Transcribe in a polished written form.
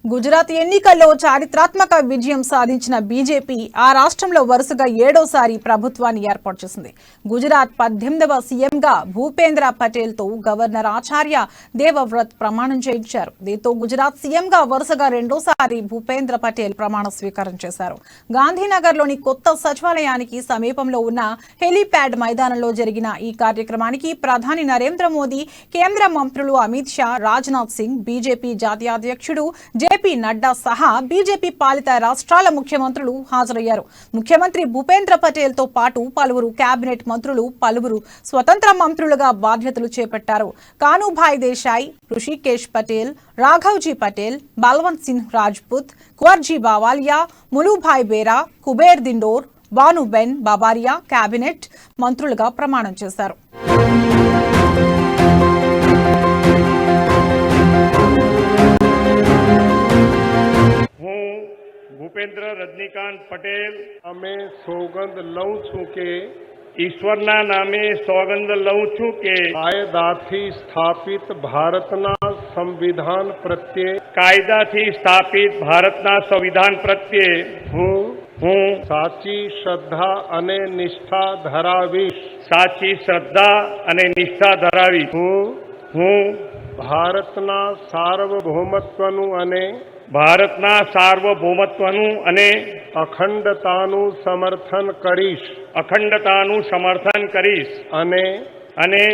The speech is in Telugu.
గుజరాత్ ఎన్నికల్లో చారిత్రాత్మక విజయం సాధించిన బీజేపీ ఆ రాష్ట్రంలో వరుసగా 7వ ప్రభుత్వాన్ని ఏర్పాటు చేసింది. గుజరాత్ 18వ సీఎంగా భూపేంద్ర పటేల్తో గవర్నర్ ఆచార్య దేవవ్రత్ ప్రమాణం చేయించారు. దీంతో గుజరాత్ సీఎంగా వరుసగా 2వ భూపేంద్ర పటేల్ ప్రమాణ స్వీకారం చేశారు. గాంధీనగర్లోని కొత్త సచివాలయానికి సమీపంలో ఉన్న హెలీప్యాడ్ మైదానంలో జరిగిన ఈ కార్యక్రమానికి ప్రధాని నరేంద్ర మోదీ, కేంద్ర మంత్రులు అమిత్ షా, రాజ్నాథ్ సింగ్, బీజేపీ జాతీయ అధ్యక్షుడు జేపీ నడ్డా సహా బీజేపీ పాలిత రాష్ట్రాల ముఖ్యమంత్రులు హాజరయ్యారు. ముఖ్యమంత్రి భూపేంద్ర పటేల్ తో పాటు పలువురు కేబినెట్ మంత్రులు, పలువురు స్వతంత్ర మంత్రులుగా బాధ్యతలు చేపట్టారు. కానుభాయ్ దేశాయ్, రుషికేశ్ పటేల్, రాఘవ్జీ పటేల్, బల్వంత్ సింగ్ రాజ్పుత్, కువర్జీ బావాలియా, ములుభాయ్ బేరా, కుబేర్ దిండోర్, బానుబెన్ బాబారియా కేబినెట్ మంత్రులుగా ప్రమాణం చేశారు. ભૂપેન્દ્ર રજનીકાંત પટેલ અમે સોગંદ લઉં છું કે ઈશ્વરના નામે સોગંદ લઉં છું કે કાયદાથી સ્થાપિત ભારતના સંવિધાન પ્રત્યે ભારતના સંવિધાન પ્રત્યે હું સાચી શ્રદ્ધા અને નિષ્ઠા ધરાવીશ. સાચી શ્રદ્ધા અને નિષ્ઠા ધરાવીશ. હું ભારતના સાર્વભૌમત્વનું અને ભારતના સાર્વભૌમત્વનું અને અખંડતાનું સમર્થન કરીશ અખંડતાનું સમર્થન કરીશ અને અને